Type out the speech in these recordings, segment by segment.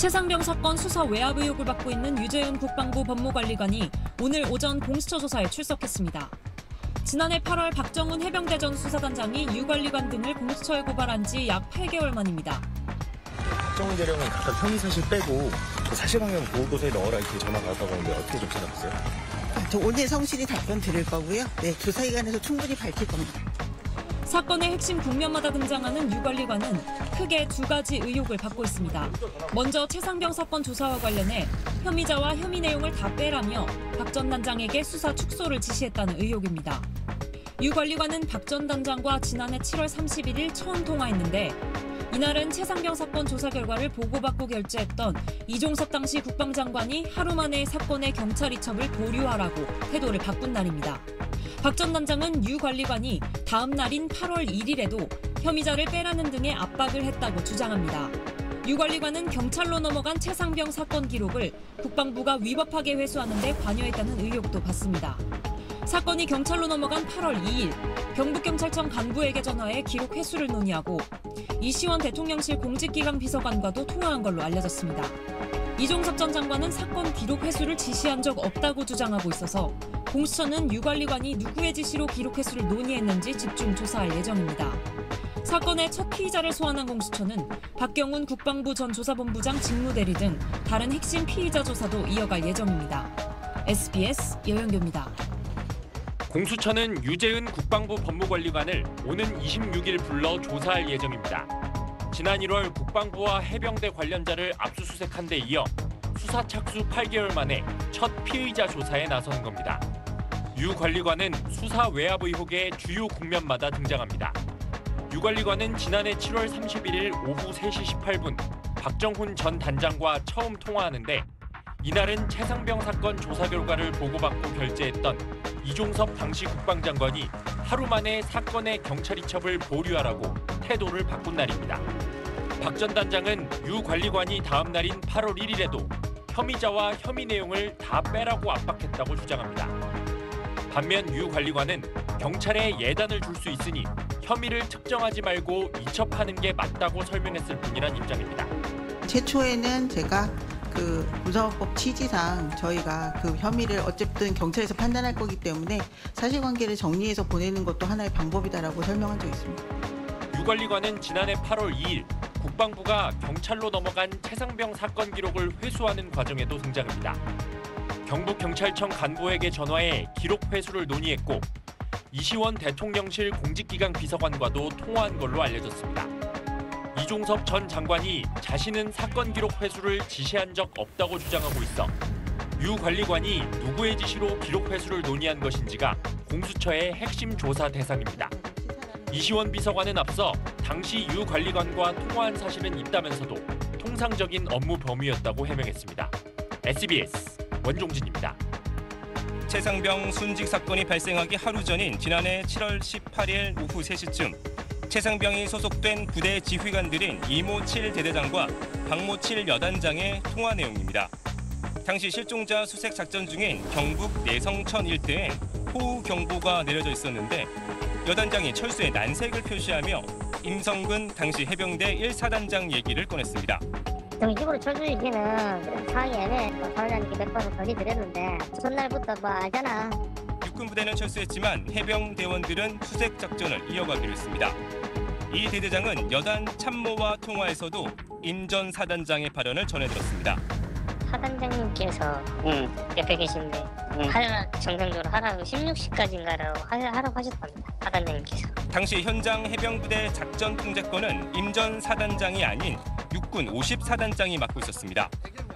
최상병 사건 수사 외압 의혹을 받고 있는 유재은 국방부 법무관리관이 오늘 오전 공수처 조사에 출석했습니다. 지난해 8월 박정훈 해병대전 수사단장이 유 관리관 등을 공수처에 고발한 지 약 8개월 만입니다. 박정훈 대령은 각각 혐의 사실 빼고 사실관계는 보고서에 넣어라 이렇게 전화가 왔다고 하는데 어떻게 좀 생각하세요? 저 오늘 성실히 답변 드릴 거고요. 네, 조사기관에서 충분히 밝힐 겁니다. 사건의 핵심 국면마다 등장하는 유 관리관은 크게 두 가지 의혹을 받고 있습니다. 먼저 최상병 사건 조사와 관련해 혐의자와 혐의 내용을 다 빼라며 박 전 단장에게 수사 축소를 지시했다는 의혹입니다. 유 관리관은 박 전 단장과 지난해 7월 31일 처음 통화했는데 이날은 최상병 사건 조사 결과를 보고받고 결재했던 이종섭 당시 국방장관이 하루 만에 사건의 경찰 이첩을 보류하라고 태도를 바꾼 날입니다. 박 전 단장은 유 관리관이 다음 날인 8월 1일에도 혐의자를 빼라는 등의 압박을 했다고 주장합니다. 유 관리관은 경찰로 넘어간 최상병 사건 기록을 국방부가 위법하게 회수하는 데 관여했다는 의혹도 받습니다. 사건이 경찰로 넘어간 8월 2일 경북경찰청 간부에게 전화해 기록 회수를 논의하고 이시원 대통령실 공직기강 비서관과도 통화한 걸로 알려졌습니다. 이종섭 전 장관은 사건 기록 회수를 지시한 적 없다고 주장하고 있어서 공수처는 유 관리관이 누구의 지시로 기록 회수를 논의했는지 집중 조사할 예정입니다. 사건의 첫 피의자를 소환한 공수처는 박경훈 국방부 전 조사본부장 직무대리 등 다른 핵심 피의자 조사도 이어갈 예정입니다. SBS 여영교입니다. 공수처는 유재은 국방부 법무관리관을 오는 26일 불러 조사할 예정입니다. 지난 1월 국방부와 해병대 관련자를 압수수색한 데 이어 수사 착수 8개월 만에 첫 피의자 조사에 나서는 겁니다. 유 관리관은 수사 외압 의혹의 주요 국면마다 등장합니다. 유 관리관은 지난해 7월 31일 오후 3시 18분 박정훈 전 단장과 처음 통화하는데 이날은 최상병 사건 조사 결과를 보고받고 결재했던 이종섭 당시 국방장관이 하루 만에 사건의 경찰 이첩을 보류하라고 태도를 바꾼 날입니다. 박 전 단장은 유 관리관이 다음 날인 8월 1일에도 혐의자와 혐의 내용을 다 빼라고 압박했다고 주장합니다. 반면 유 관리관은 경찰에 예단을 줄 수 있으니 혐의를 특정하지 말고 이첩하는 게 맞다고 설명했을 뿐이란 입장입니다. 최초에는 제가 군사법 취지상 저희가 그 혐의를 어쨌든 경찰에서 판단할 거기 때문에 사실관계를 정리해서 보내는 것도 하나의 방법이다라고 설명한 적이 있습니다. 유 관리관은 지난해 8월 2일 국방부가 경찰로 넘어간 최상병 사건 기록을 회수하는 과정에도 등장합니다. 경북경찰청 간부에게 전화해 기록 회수를 논의했고 이시원 대통령실 공직기강 비서관과도 통화한 걸로 알려졌습니다. 이종섭 전 장관이 자신은 사건 기록 회수를 지시한 적 없다고 주장하고 있어 유 관리관이 누구의 지시로 기록 회수를 논의한 것인지가 공수처의 핵심 조사 대상입니다. 이시원 비서관은 앞서 당시 유 관리관과 통화한 사실은 있다면서도 통상적인 업무 범위였다고 해명했습니다. SBS 원종진입니다. 최상병 순직 사건이 발생하기 하루 전인 지난해 7월 18일 오후 3시쯤 최상병이 소속된 부대 지휘관들인 이모 7 대대장과 박모 7 여단장의 통화 내용입니다. 당시 실종자 수색 작전 중인 경북 내성천 일대에 호우 경보가 내려져 있었는데 여단장이 철수에 난색을 표시하며 임성근 당시 해병대 1사단장 얘기를 꺼냈습니다. 정식으로 철수시키는 상황이 애매해. 사장님께 몇 번을 건의드렸는데 전날부터 알잖아. 육군 부대는 철수했지만 해병 대원들은 수색 작전을 이어가기로 했습니다. 이 대대장은 여단 참모와 통화에서도 임 전 사단장의 발언을 전해들었습니다. 사단장님께서 옆에 계신데 정상적으로 하라고 16시까지인가라고 하라고 하셨답니다. 사단장님께서. 당시 현장 해병부대 작전 통제권은 임 전 사단장이 아닌 육군 54단장이 맡고 있었습니다.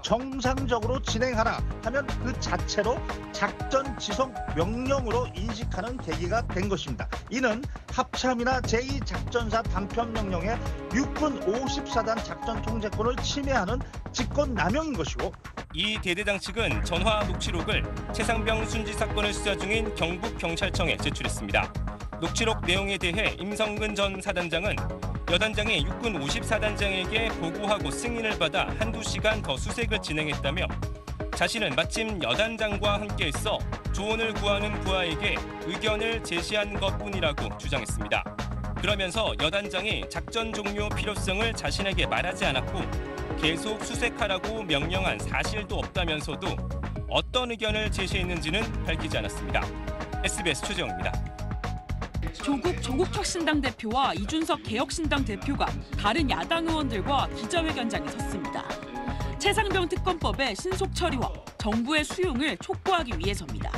정상적으로 진행하라 하면 그 자체로 작전 지속 명령으로 인식하는 계기가 된 것입니다. 이는 합참이나 제2작전사 단편명령에 육군 54단 작전 통제권을 침해하는 직권남용인 것이고 이 대대장 측은 전화 녹취록을 최상병 순직 사건을 수사 중인 경북경찰청에 제출했습니다. 녹취록 내용에 대해 임성근 전 사단장은 여단장이 육군 54단장에게 보고하고 승인을 받아 한두 시간 더 수색을 진행했다며 자신은 마침 여단장과 함께했어 조언을 구하는 부하에게 의견을 제시한 것뿐이라고 주장했습니다. 그러면서 여단장이 작전 종료 필요성을 자신에게 말하지 않았고 계속 수색하라고 명령한 사실도 없다면서도 어떤 의견을 제시했는지는 밝히지 않았습니다. SBS 최재영입니다. 조국 혁신당 대표와 이준석 개혁신당 대표가 다른 야당 의원들과 기자회견장에 섰습니다. 최상병 특검법의 신속 처리와 정부의 수용을 촉구하기 위해서입니다.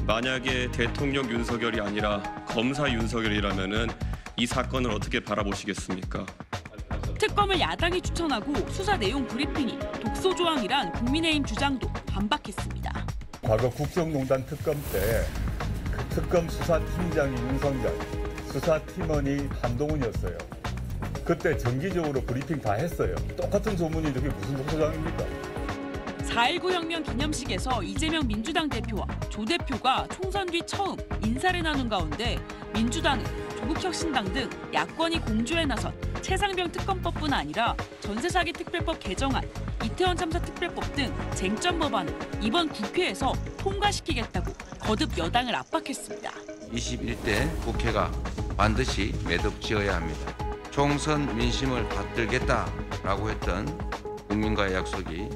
만약에 대통령 윤석열이 아니라 검사 윤석열이라면은 이 사건을 어떻게 바라보시겠습니까? 특검을 야당이 추천하고 수사 내용 브리핑이 독소 조항이란 국민의힘 주장도 반박했습니다. 과거 국정농단 특검 때 그 특검 수사팀장이 윤석열, 수사팀원이 한동훈이었어요. 그때 정기적으로 브리핑 다 했어요. 똑같은 조문이 저게 무슨 독소조항입니까? 4.19 혁명 기념식에서 이재명 민주당 대표와 조 대표가 총선 뒤 처음 인사를 나눈 가운데 민주당은 조국혁신당 등 야권이 공조에 나선 최상병 특검법뿐 아니라 전세사기 특별법 개정안, 이태원 참사 특별법 등 쟁점 법안을 이번 국회에서 통과시키겠다고 거듭 여당을 압박했습니다. 21대 국회가 반드시 매듭지어야 합니다. 총선 민심을 받들겠다라고 했던 국민과의 약속이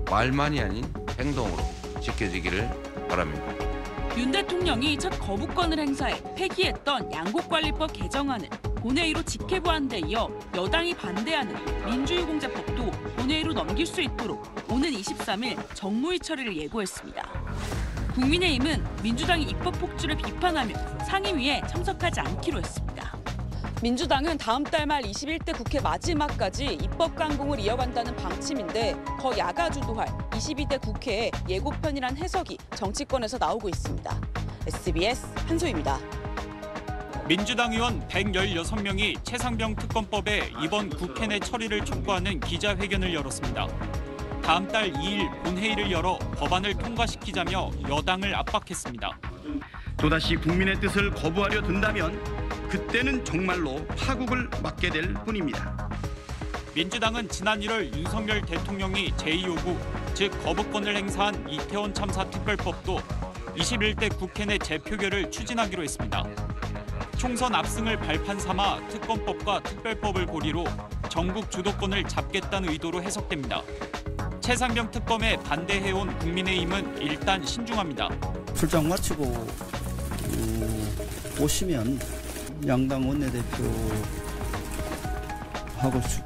말만이 아닌 행동으로 지켜지기를 바랍니다. 윤 대통령이 첫 거부권을 행사해 폐기했던 양곡관리법 개정안을 본회의로 직회부한 데 이어 여당이 반대하는 민주유공자법도 본회의로 넘길 수 있도록 오는 23일 정무위 처리를 예고했습니다. 국민의힘은 민주당이 입법 폭주를 비판하며 상임위에 참석하지 않기로 했습니다. 민주당은 다음 달 말 21대 국회 마지막까지 입법 강공을 이어간다는 방침인데 거야가 주도할 22대 국회의 예고편이란 해석이 정치권에서 나오고 있습니다. SBS 한소희입니다. 민주당 의원 116명이 최상병 특검법의 이번 국회 내 처리를 촉구하는 기자회견을 열었습니다. 다음 달 2일 본회의를 열어 법안을 통과시키자며 여당을 압박했습니다. 또다시 국민의 뜻을 거부하려 든다면 그때는 정말로 파국을 맞게 될 뿐입니다. 민주당은 지난 1월 윤석열 대통령이 제2요구, 즉 거부권을 행사한 이태원 참사 특별법도 21대 국회 내 재표결을 추진하기로 했습니다. 총선 압승을 발판 삼아 특검법과 특별법을 고리로 전국 주도권을 잡겠다는 의도로 해석됩니다. 최상병 특검에 반대해온 국민의힘은 일단 신중합니다. 출장 마치고 오시면 양당 원내대표하고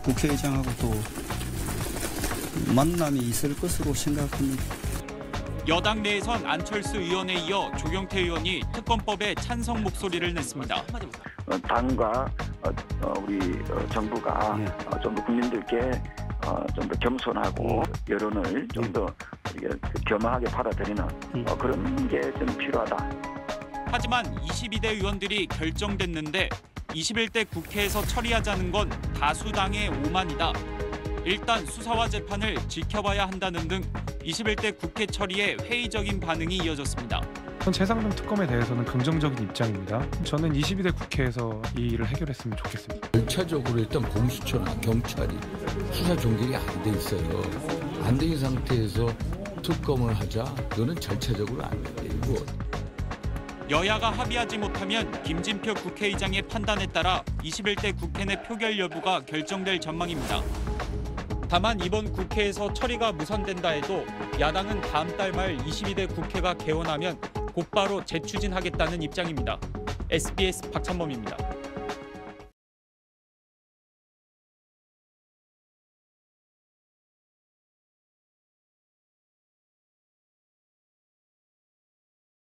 국회의장하고 또 만남이 있을 것으로 생각합니다. 여당 내에선 안철수 의원에 이어 조경태 의원이 특검법에 찬성 목소리를 냈습니다. 당과 우리 정부가 좀 더 국민들께 좀 더 겸손하고 여론을 좀 더 겸허하게 받아들이는 그런 게 좀 필요하다. 하지만 22대 의원들이 결정됐는데 21대 국회에서 처리하자는 건 다수당의 오만이다. 일단 수사와 재판을 지켜봐야 한다는 등 21대 국회 처리에 회의적인 반응이 이어졌습니다. 최상병 특검에 대해서는 긍정적인 입장입니다. 저는 22대 국회에서 이 일을 해결했으면 좋겠습니다. 절차적으로 일단 공수처나 경찰이 수사 종결이 안 돼 있어요. 안 된 상태에서 특검을 하자. 이거는 절차적으로 안 돼. 이거. 여야가 합의하지 못하면 김진표 국회의장의 판단에 따라 21대 국회 내 표결 여부가 결정될 전망입니다. 다만 이번 국회에서 처리가 무산된다 해도 야당은 다음 달 말 22대 국회가 개원하면 곧바로 재추진하겠다는 입장입니다. SBS 박찬범입니다.